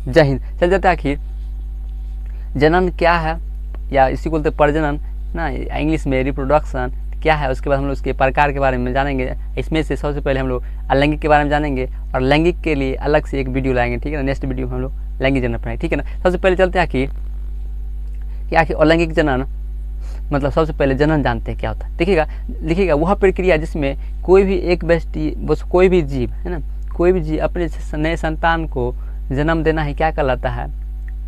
जय हिंद। चल जाते हैं आखिर जनन क्या है, या इसी को बोलते प्रजनन ना, इंग्लिश में रिप्रोडक्शन क्या है। उसके बाद हम लोग उसके प्रकार के बारे में जानेंगे। इसमें से सबसे पहले हम लोग अलैंगिक के बारे में जानेंगे, और लैंगिक के लिए अलग से एक वीडियो लाएंगे, ठीक है ना। नेक्स्ट वीडियो में हम लोग लैंगिक जनन पढ़ाएंगे, ठीक है ना। सबसे पहले चलते हैं कि आखिर अलैंगिक जनन मतलब सबसे पहले जनन जानते हैं क्या होता है। देखिएगा वह प्रक्रिया जिसमें कोई भी एक व्यक्ति, बस कोई भी जीव है ना, कोई भी जीव अपने नए संतान को जन्म देना ही क्या कहलाता है,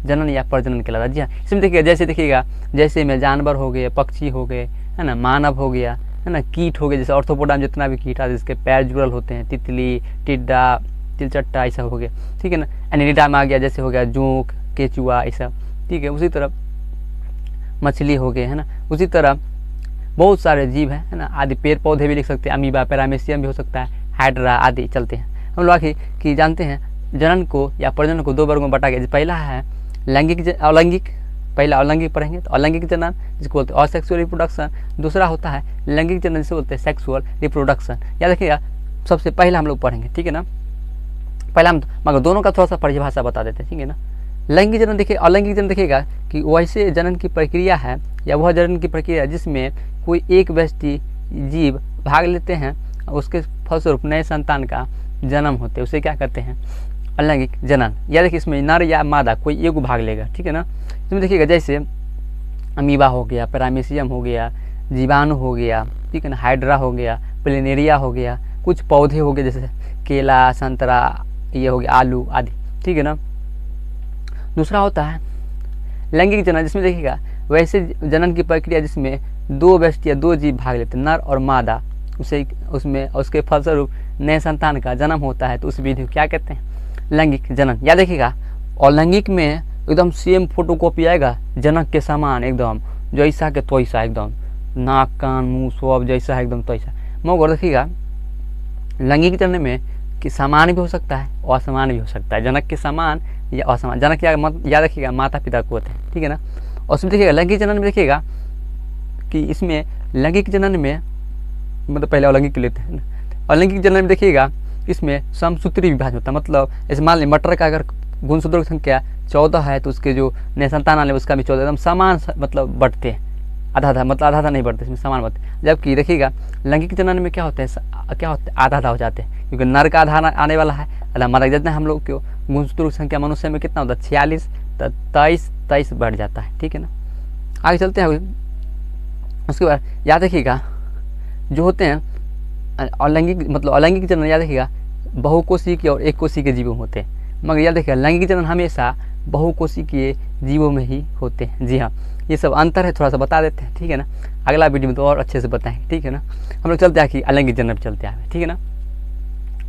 जनन या प्रजनन कहलाता है। जी हाँ, इसमें देखिएगा जैसे में जानवर हो गए, पक्षी हो गए, है ना, मानव हो गया, है ना, कीट हो गए, जैसे ऑर्थोपोडा में जितना भी कीट है जिसके पैर जुड़ल होते हैं, तितली, टिड्डा, तिलचट्टा, ऐसा हो गया, ठीक है ना। एनिलिडा में आ गया, जैसे हो गया जोंक, केचुआ, ऐसा, ठीक है। उसी तरह मछली हो गए, है ना। उसी तरह बहुत सारे जीव हैं, है ना, आदि। पेड़ पौधे भी लिख सकते हैं, अमीबा, पैरामेसियम भी हो सकता है, हाइड्रा आदि। चलते हैं हम लोग आखिर कि जानते हैं जनन को या प्रजनन को दो वर्गों में बांटा गया। पहला है लैंगिक अलैंगिक, पहला अलैंगिक पढ़ेंगे तो अलैंगिक जनन जिसको बोलते हैं असेक्सुअल रिप्रोडक्शन। दूसरा होता है लैंगिक जनन जिसे बोलते हैं सेक्सुअल रिप्रोडक्शन। याद रखिएगा, सबसे पहला हम लोग पढ़ेंगे, ठीक है ना। पहला हम मगर दोनों का थोड़ा सा परिभाषा बता देते हैं, ठीक है ना। लैंगिक जनन देखिए, अलैंगिक जनन देखिएगा कि वैसे जनन की प्रक्रिया है या वह जनन की प्रक्रिया जिसमें कोई एक व्यक्ति जीव भाग लेते हैं, उसके फलस्वरूप नए संतान का जन्म होते हैं, उसे क्या कहते हैं, अलैंगिक जनन। या देखिए इसमें नर या मादा कोई एक भाग लेगा, ठीक है ना। इसमें देखिएगा जैसे अमीबा हो गया, पैरामेसियम हो गया, जीवाणु हो गया, ठीक है ना, हाइड्रा हो गया, प्लेनेरिया हो गया, कुछ पौधे हो गए जैसे केला, संतरा, ये हो गया आलू आदि, ठीक है ना। दूसरा होता है लैंगिक जनन, जिसमें देखिएगा वैसे जनन की प्रक्रिया जिसमें दो व्यक्ति या दो जीव भाग लेते हैं, नर और मादा, उसमें उसके फलस्वरूप नए संतान का जन्म होता है, तो उस विधि को क्या कहते हैं, लैंगिक जनन। याद देखिएगा अलैंगिक में एकदम सेम फोटोकॉपी आएगा जनक के समान, एकदम जैसा के तैसा, एकदम नाक कान मुंह सब जैसा है, एकदम तैसा। मगर देखिएगा लैंगिक जनन में कि समान भी हो सकता है, असमान भी हो सकता है, जनक के समान या असमान। जनक याद रखिएगा माता पिता को होते हैं, ठीक है ना। और उसमें देखिएगा लैंगिक जनन में देखिएगा कि इसमें लैंगिक जनन में मतलब पहले अलैंगिक के लेते हैं, अलैंगिक जनन में देखिएगा इसमें समसूत्री विभाजन होता है। मतलब जैसे मान लीजिए मटर का अगर गुणसूत्रों की संख्या 14 है तो उसके जो नए संतान आने उसका भी 14 एकदम समान मतलब बढ़ते हैं, आधा मतलब आधा नहीं बढ़ते, इसमें समान बढ़ते हैं। जबकि देखिएगा लैंगिक जनन में क्या होता है आधा हो जाते हैं, क्योंकि नर का आधा आने वाला है, आधा मादा जितना हम लोग को गुणसूत्रों की संख्या मनुष्य में कितना होता है 46, तो 23 बढ़ जाता है, ठीक है ना। आगे चलते हैं। उसके बाद याद रखिएगा जो होते हैं अलैंगिक मतलब अलैंगिक जनन, याद रखिएगा बहुकोषी के और एक कोषी के जीवों होते हैं, मगर याद रखिएगा लैंगिक जनन हमेशा बहुकोषी के जीवों में ही होते हैं। जी हाँ, ये सब अंतर है, थोड़ा सा बता देते हैं, ठीक है ना। अगला वीडियो में तो और अच्छे से बताएंगे, ठीक है ना। हम लोग चलते हैं कि अलैंगिक जनन पर चलते हैं, ठीक है ना।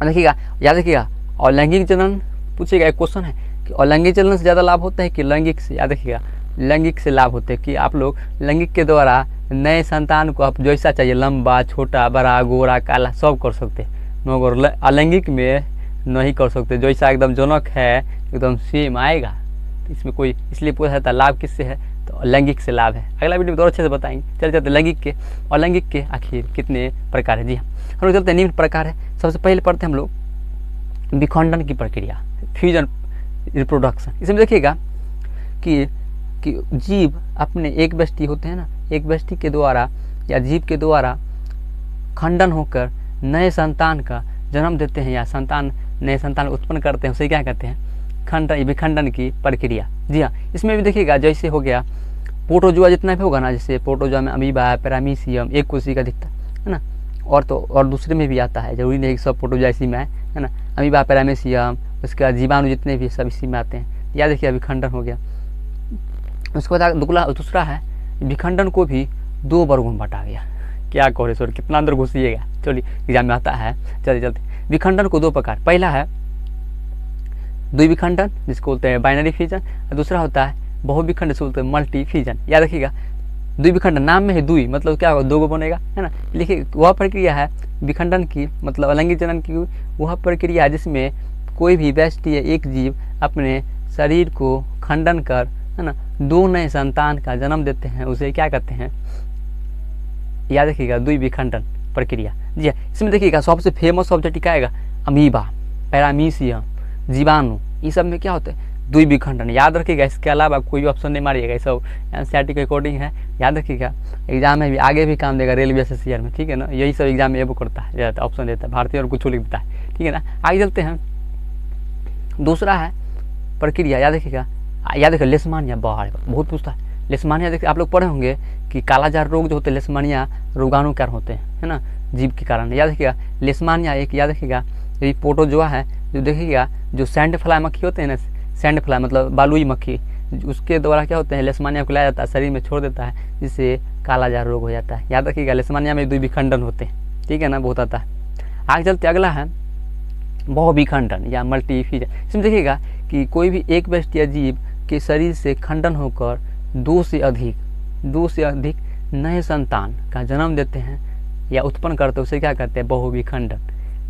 देखिएगा याद रखिएगा अलैंगिक जनन पूछेगा, एक क्वेश्चन है कि अलैंगिक जनन से ज़्यादा लाभ होता है कि लैंगिक से। याद रखिएगा लैंगिक से लाभ होते हैं कि आप लोग लैंगिक के द्वारा नए संतान को आप जैसा चाहिए, लंबा, छोटा, बड़ा, गोरा, काला, सब कर सकते हैं, मगर अलैंगिक में नहीं कर सकते। जैसा एकदम जनक है एकदम सेम आएगा, तो इसमें कोई इसलिए पूछा जाता है लाभ किससे है, तो लैंगिक से लाभ है। अगला वीडियो में और अच्छे से बताएंगे। चलते लैंगिक के और लैंगिक के आखिर कितने प्रकार है। जी हाँ, हम लोग चलते हैं निम्न प्रकार है। सबसे पहले पढ़ते हैं हम लोग विखंडन की प्रक्रिया, फ्यूजन रिप्रोडक्शन। इसमें देखिएगा कि जीव अपने एक व्यक्ति होते हैं ना, एक व्यक्ति के द्वारा या जीव के द्वारा खंडन होकर नए संतान का जन्म देते हैं या नए संतान उत्पन्न करते हैं, उसे क्या कहते हैं, विखंडन की प्रक्रिया। जी हाँ, इसमें भी देखिएगा जैसे हो गया प्रोटोजोआ जितना भी होगा ना, जैसे प्रोटोजोआ में अमीबा, पैरामीशियम, एक कोशी का दिखता है ना, और दूसरे में भी आता है, जरूरी नहीं कि सब प्रोटोजोआ इसी में है ना। अमीबा, पैरामीशियम, उसके बाद जीवाणु जितने भी सब इसी में आते हैं। याद देखिए विखंडन हो गया। उसके बाद दूसरा है विखंडन को भी दो वर्गों में बांटा गया। क्या कहो सर, कितना अंदर घुसिएगा, चलिए एग्जाम में आता है। चलते विखंडन को दो प्रकार, पहला है द्विविखंडन जिसको बोलते हैं बाइनरी फ्यूजन, और दूसरा होता है बहुविखंडन जिसको बोलते हैं मल्टी फ्यूजन। याद रखिएगा द्विविखंडन नाम में है द्वि, मतलब क्या होगा, दो को बनेगा, है ना। लिखिए वह प्रक्रिया है विखंडन की मतलब अलैंगिक जनन की वह प्रक्रिया है जिसमें कोई भी व्यक्ति या एक जीव अपने शरीर को खंडन कर, है ना, दो नए संतान का जन्म देते हैं, उसे क्या कहते हैं, याद रखिएगा द्विविखंडन प्रक्रिया। जी हाँ, इसमें देखिएगा सबसे फेमस ऑब्जेक्ट क्या आएगा, अमीबा, पैरामीशियम, जीवाणु, ये सब में क्या होता है द्विविखंडन, याद रखिएगा। इसके अलावा कोई भी ऑप्शन नहीं मारिएगा, ये सब एनसीईआरटी के अकॉर्डिंग है, याद रखिएगा। एग्जाम में भी आगे भी काम देगा, रेलवे एसएससीआर में, ठीक है ना। यही सब एग्जाम में ये वो करता है, ऑप्शन देता है, भारतीय और कुछ लिख देता है, ठीक है ना। आगे चलते हैं। दूसरा है प्रक्रिया, याद रखिएगा। याद रखिए लेशमानिया, बहुत पूछता है लेशमानिया। देखिए आप लोग पढ़े होंगे कि कालाजार रोग जो होते हैं लेशमानिया रोगाणु कारण होते हैं, है ना, जीव के कारण। याद रखिएगा लेशमानिया एक, याद रखिएगा ये प्रोटोजोआ है, जो देखिएगा जो सैंड फ्लाई मक्खी होते हैं ना, सैंड फ्लाई मतलब बालुई मक्खी, उसके द्वारा क्या होते हैं लेशमानिया को लाया जाता है, शरीर में छोड़ देता है, जिससे कालाजार रोग हो जाता है। याद रखिएगा लेशमानिया में द्विविखंडन होते हैं, ठीक है ना, बहुत आता है। आगे चलते अगला है बहुविखंडन या मल्टीफिजन। इसमें देखिएगा कि कोई भी एक व्यक्ति या जीव के शरीर से खंडन होकर दो से अधिक नए संतान का जन्म देते हैं या उत्पन्न करते हैं, उसे क्या कहते हैं बहुविखंडन।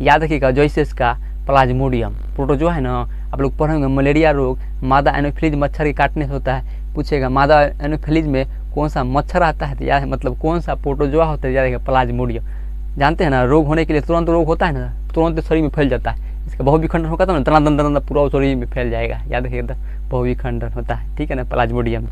याद रखिएगा जैसे इसका प्लाज्मोडियम प्रोटोजोआ है ना, आप लोग पढ़ेंगे मलेरिया रोग मादा एनोफिलीज मच्छर के काटने से होता है, पूछेगा मादा एनोफिलीज में कौन सा मच्छर आता है, तो याद मतलब कौन सा प्रोटोजोआ होता है, याद रखिएगा प्लाज्मोडियम। जानते हैं ना रोग होने के लिए तुरंत रोग होता है ना, तुरंत शरीर में फैल जाता है, इसका बहुविखंडन होगा तो ना दंड पूरा शरीर में फैल जाएगा, याद रखिएगा बहुविखंडन होता है, ठीक है ना, प्लाज्मोडियम।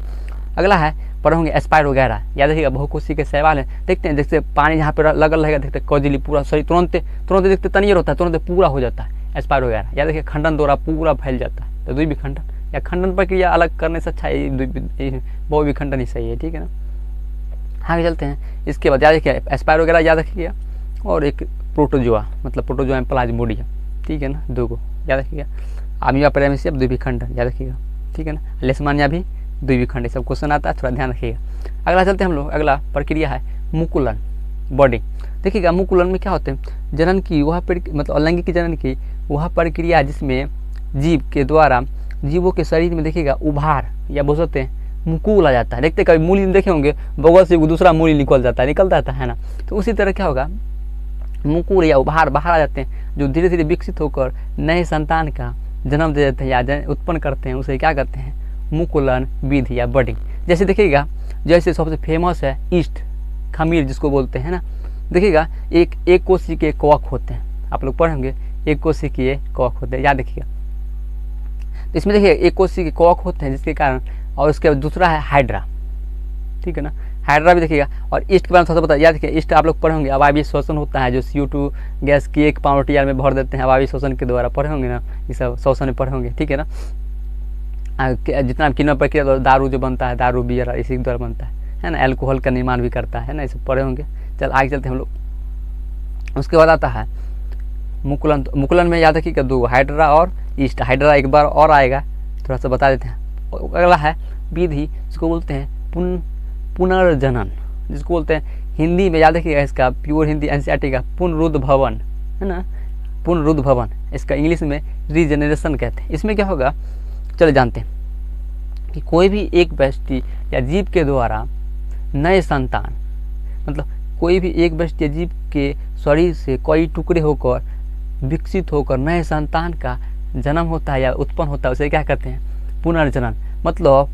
अगला है पढ़ोगे एस्पायर वगैरह, याद रखिएगा बहुकोशी के शैवाल है। देखते हैं जैसे पानी जहाँ पे लगल रहेगा, देखते हैं कौजिली पूरा शरीर तुरंत देखते तनियर होता है, तुरंत पूरा हो जाता है एस्पायर वगैरह। याद रखिए खंडन द्वारा पूरा फैल जाता है, तो द्विविखंडन या खंडन प्रक्रिया अलग करने से अच्छा है बहुविखंडन ही सही है, ठीक है ना। आगे चलते हैं। इसके बाद याद रखिए एस्पायर वगैरह याद रखिएगा, और एक प्रोटोजोआ मतलब प्रोटोजोआ में प्लाज्मोडियम, ठीक है ना, दो को याद रखिएगा। आमिया प्रेमिसियम द्विविखंडन याद रखिएगा, ठीक है ना। लेशमानिया भी द्विविखंड, सब क्वेश्चन आता है, थोड़ा ध्यान रखिएगा। अगला चलते हैं हम लोग, अगला प्रक्रिया है मुकुलन बॉडी। देखिएगा मुकुलन में क्या होते हैं, जनन की वह मतलब अलैंगिक जनन की वह प्रक्रिया जिसमें जीव के द्वारा जीवों के शरीर में देखिएगा उभार या बोल सकते हैं मुकुल आ जाता है। देखते कभी मूली देखे होंगे, बगल से दूसरा मूली निकलता है ना, तो उसी तरह क्या होगा मुकुल या उभार बाहर आ जाते हैं, जो धीरे धीरे विकसित होकर नए संतान का जन्म दे देते हैं या उत्पन्न करते हैं, उसे क्या कहते हैं मुकुलन विधि या बडिंग। जैसे देखिएगा जैसे सबसे फेमस है ईस्ट खमीर जिसको बोलते हैं ना, देखिएगा एक कोशिकीय के कवक होते हैं, आप लोग पढ़ेंगे एक कोशिकीय के कवक होते हैं, याद रखिएगा। तो इसमें देखिए एक कोशिकीय के कवक होते हैं जिसके कारण, और उसके बाद दूसरा है हाइड्रा, ठीक है ना, हाइड्रा भी देखिएगा। और ईस्ट के बारे में थोड़ा सा पता याद रखिए, ईस्ट आप लोग पढ़े होंगे अवायवीय शोषण होता है, जो CO2 गैस की एक पाउंड टीआर में भर देते हैं अवायवीय शोषण के द्वारा, पढ़े होंगे ना, ये सब शोषण में पढ़े होंगे, ठीक है ना। जितना किन्वा प्रक्रिया दारू जो बनता है, दारू बियर इसी के द्वारा बनता है ना, एल्कोहल का निर्माण भी करता है ना, ये सब पढ़े होंगे। चल आगे चलते हैं हम लोग। उसके बाद आता है मुकुलन। मुकुलन में याद रखिएगा दो, हाइड्रा और ईस्ट। हाइड्रा एक बार और आएगा, थोड़ा सा बता देते हैं। अगला है विधि, जिसको बोलते हैं पुनर्जनन, जिसको बोलते हैं हिंदी में याद रखिएगा, इसका प्योर हिंदी एनसीईआरटी का पुनरुद्भवन है ना, पुनरुद्भवन। इसका इंग्लिश में रीजनरेशन कहते हैं। इसमें क्या होगा चले जानते हैं कि कोई भी एक व्यक्ति या जीव के द्वारा नए संतान, मतलब कोई भी एक व्यक्ति या जीव के शरीर से कई टुकड़े होकर विकसित होकर नए संतान का जन्म होता है या उत्पन्न होता है, उसे क्या कहते हैं पुनर्जनन। मतलब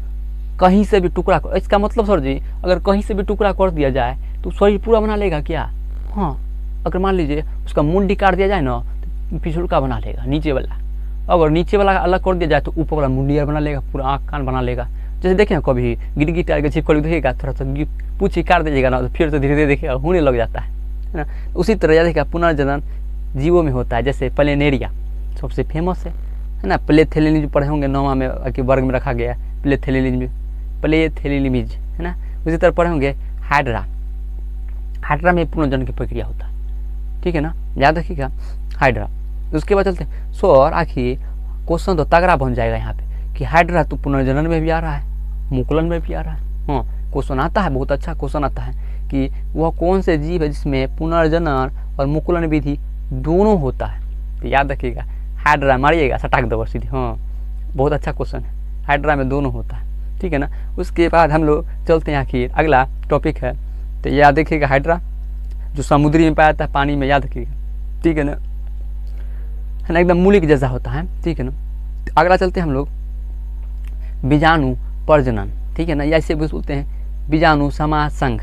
कहीं से भी टुकड़ा, इसका मतलब सर जी अगर कहीं से भी टुकड़ा कर दिया जाए तो शरीर पूरा बना लेगा क्या? हाँ, अगर मान लीजिए उसका मुंडी काट दिया जाए ना तो पिछुड़का बना लेगा नीचे वाला, अगर नीचे वाला अलग कर दिया जाए तो ऊपर वाला मुंडिया बना लेगा, पूरा आँख कान बना लेगा। जैसे देखें कभी गिरगिट टाइप के छिपकली देखिएगा, थोड़ा सा पूछी काट दीजिएगा ना तो फिर तो धीरे धीरे देखिएगा होने लग जाता है ना। उसी तरह याद रखिएगा पुनर्जनन जीवों में होता है। जैसे प्लेनेरिया सबसे फेमस है ना, प्लेथेलिनिज पढ़े होंगे, 9वां में के वर्ग में रखा गया है प्लेथेलिनिज है ना। उसी तरह पढ़े होंगे हाइड्रा, हाइड्रा में पुनर्जनन की प्रक्रिया होता है, ठीक है ना, याद रखिएगा हाइड्रा। उसके बाद चलते हैं सर, आखिर क्वेश्चन तो तगड़ा बन जाएगा यहाँ पे कि हाइड्रा तो पुनर्जनन में भी आ रहा है, मुकुलन में भी आ रहा है। हाँ, क्वेश्चन आता है, बहुत अच्छा क्वेश्चन आता है कि वह कौन से जीव है जिसमें पुनर्जनन और मुकुलन विधि दोनों होता है। तो याद रखिएगा हाइड्रा, मारिएगा सटाक दो सीधी। हाँ, बहुत अच्छा क्वेश्चन है, हाइड्रा में दोनों होता है, ठीक है ना। उसके बाद हम लोग चलते हैं आखिर अगला टॉपिक है, तो याद रखिएगा हाइड्रा जो समुद्री में पाया जाता है, पानी में, याद रखिएगा, ठीक है ना, है ना, एकदम मूली के जैसा होता है, ठीक है ना। अगला चलते हैं हम लोग बीजाणु प्रजनन, ठीक है ना, या इसे बोलते हैं बीजाणु समासंघ,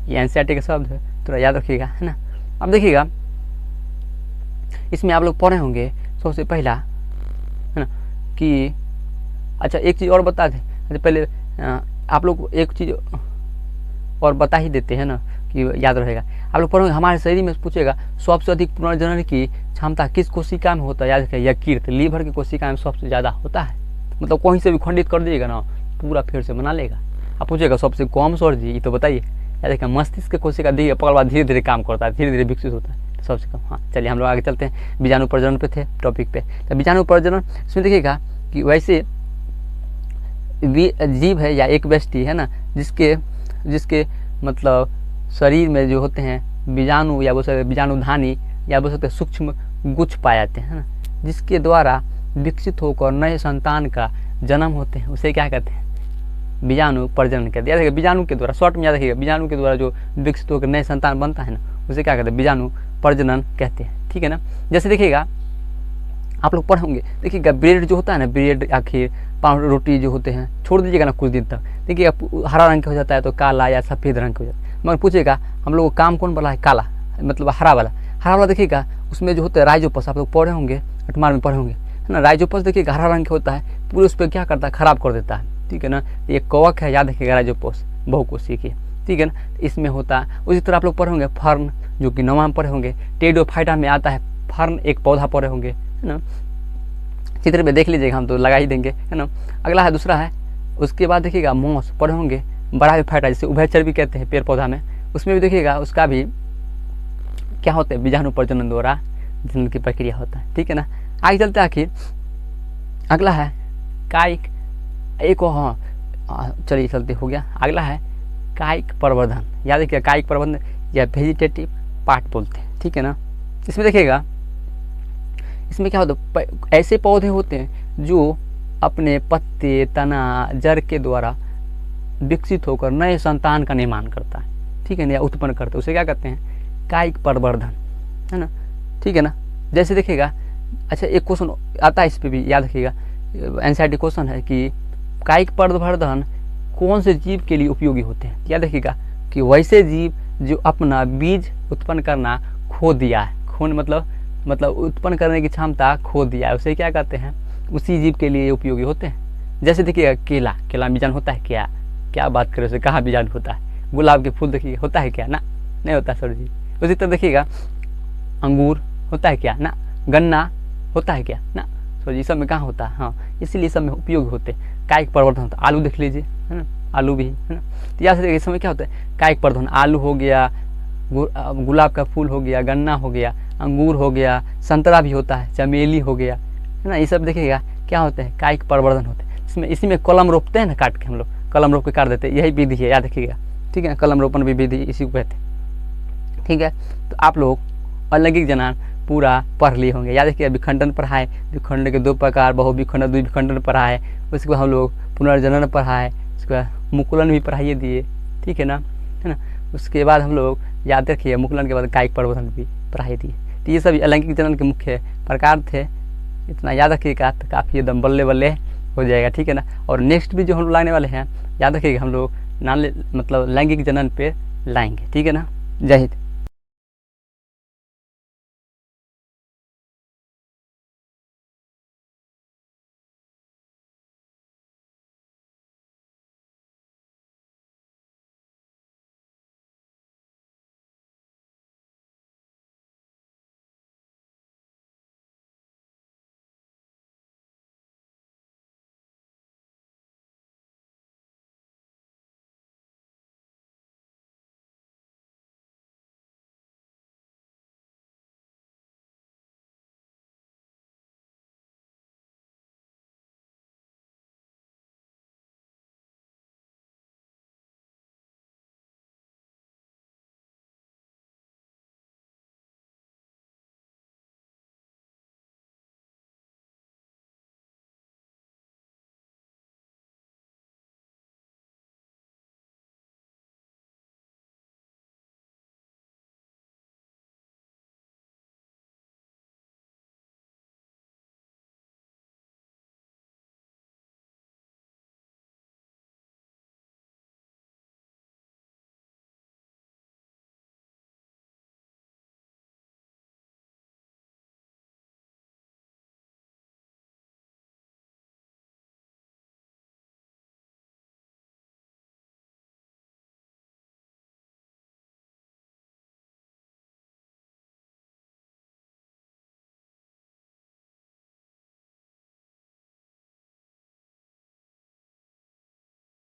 ये एनसीईआरटी का शब्द है, थोड़ा याद रखिएगा, है ना। अब देखिएगा इसमें आप लोग पढ़े होंगे सबसे पहला है ना कि अच्छा एक चीज़ और बता दें, अच्छा पहले आप लोग को एक चीज़ और बता ही देते हैं ना कि याद रहेगा। आप लोग पढ़ोगे हमारे शरीर में पूछेगा सबसे अधिक पुनर्जनन की क्षमता किस कोशिका में होता है, याद रखिए यकृत लीवर की कोशिका में सबसे ज़्यादा होता है। मतलब कहीं से भी खंडित कर दीजिएगा ना पूरा फिर से बना लेगा। आप पूछेगा सबसे कम सर जी ये तो बताइए, याद रखिए मस्तिष्क कोशिका धीरे पकड़ बाद धीरे धीरे काम करता है, धीरे धीरे विकसित होता है तो सबसे कम। हाँ चलिए हम लोग आगे चलते हैं, बीजाणु प्रजनन पे थे टॉपिक पे। तो बीजाणु प्रजनन इसमें देखिएगा कि वैसे जीव है या एक व्यष्टि है ना जिसके मतलब शरीर में जो होते हैं बीजाणु या वो बीजाणुधानी या वो सकते सूक्ष्म गुच्छ पाए जाते हैं ना, जिसके द्वारा विकसित होकर नए संतान का जन्म होते हैं, उसे क्या कहते हैं बीजाणु प्रजनन कहते हैं। याद रखिएगा बीजाणु के द्वारा, शॉर्ट में याद रखिएगा बीजाणु के द्वारा जो विकसित होकर नए संतान बनता है ना उसे क्या कहते हैं बीजाणु प्रजनन कहते हैं, ठीक है ना। जैसे देखिएगा आप लोग पढ़ोगे देखिएगा ब्रेड जो होता है ना, ब्रेड आखिर पाउंड रोटी जो होते हैं छोड़ दीजिएगा ना कुछ दिन तक, देखिएगा हरा रंग का हो जाता है तो काला या सफ़ेद रंग का हो जाता है। मगर पूछेगा हम लोग को काम कौन वाला है, काला मतलब हरा वाला देखिएगा उसमें जो होता है राइजोपस, आप लोग पढ़े होंगे 8वां में पढ़े होंगे है ना। राइजोपस देखिएगा हरा रंग का होता है, पूरे उस पर क्या करता है खराब कर देता है, ठीक है ना। ये कवक है, याद रखिएगा राइजोपस बहुकोषीय की, ठीक है ना, इसमें होता है। उसी तरह आप लोग पढ़े होंगे फर्न जो कि 9वां में पढ़े होंगे, टेरिडोफाइटा में आता है फर्न एक पौधा पढ़े होंगे है ना, चित्र में देख लीजिएगा हम तो लगा ही देंगे है ना। अगला है दूसरा है, उसके बाद देखिएगा मॉस पढ़े होंगे ब्रायोफाइटा जिसे उभयचर भी कहते हैं पेड़ पौधा में, उसमें भी देखिएगा उसका भी क्या होता है बीजाणु प्रजनन द्वारा जनन की प्रक्रिया होता है, ठीक है ना। आगे चलते आखिर अगला है कायिक, एक हाँ चलिए चलते हो गया। अगला है कायिक प्रवर्धन, याद रखिएगा कायिक प्रवर्धन या वेजिटेटिव पार्ट बोलते हैं, ठीक है ना। इसमें देखिएगा इसमें क्या होता है ऐसे पौधे होते हैं जो अपने पत्ते तना जड़ के द्वारा विकसित होकर नए संतान का निर्माण करता है, ठीक है ना, या उत्पन्न करता है, उसे क्या कहते हैं कायिक प्रवर्धन, है ना, ठीक है ना। जैसे देखिएगा अच्छा एक क्वेश्चन आता है इस पर भी याद रखिएगा, एनसीईआरटी क्वेश्चन है कि कायिक प्रवर्धन कौन से जीव के लिए उपयोगी होते हैं। याद रखिएगा कि वैसे जीव जो अपना बीज उत्पन्न करना खो दिया है, खोन मतलब उत्पन्न करने की क्षमता खो दिया है, उसे क्या कहते हैं उसी जीव के लिए उपयोगी होते हैं। जैसे देखिएगा केला बीजाणु होता है क्या बात करें, उसे कहाँ बीजाणु होता है। गुलाब के फूल देखिए होता है क्या ना, नहीं होता सर जी। उसी तरह देखिएगा अंगूर होता है क्या ना, गन्ना होता है क्या ना, सर जी सब में कहाँ होता है, हाँ इसीलिए सब में उपयोगी होते हैं। कायिक प्रवर्धन होता है, आलू देख लीजिए है ना, आलू भी है ना। तो यहाँ से इस समय क्या होता है कायिक प्रवर्धन, आलू हो गया, गुलाब का फूल हो गया, गन्ना हो गया, अंगूर हो गया, संतरा भी होता है, चमेली हो गया है ना, ये सब देखिएगा क्या होते हैं कायिक प्रवर्धन होते हैं। इसमें इसी में कलम रोपते हैं ना, काट के हम लोग कलम रोप के काट देते हैं, यही विधि है याद रखिएगा, ठीक है। कलम रोपण भी विधि इसी को कहते हैं, ठीक है। तो आप लोग अलैंगिक जनन पूरा पढ़ लिए होंगे, याद रखिएगा विखंडन पढ़ा है, विखंडन के 2 प्रकार बहुविखंडन द्विविखंडन पढ़ा है, उसके बाद हम लोग पुनर्जनन पढ़ा है, उसके बाद मुकुलन भी पढ़ाइए दिए, ठीक है ना, उसके बाद हम लोग याद रखिए मुकुलन के बाद कायिक प्रवर्धन भी पढ़ाई दिए। तो ये सभी अलैंगिक जनन के मुख्य प्रकार थे, इतना याद रखिएगा तो काफ़ी एकदम बल्ले हो जाएगा, ठीक है ना। और नेक्स्ट भी जो हम लोग लाने वाले हैं याद रखिएगा हम लोग मतलब लैंगिक जनन पे लाएंगे, ठीक है ना। जय हिंद।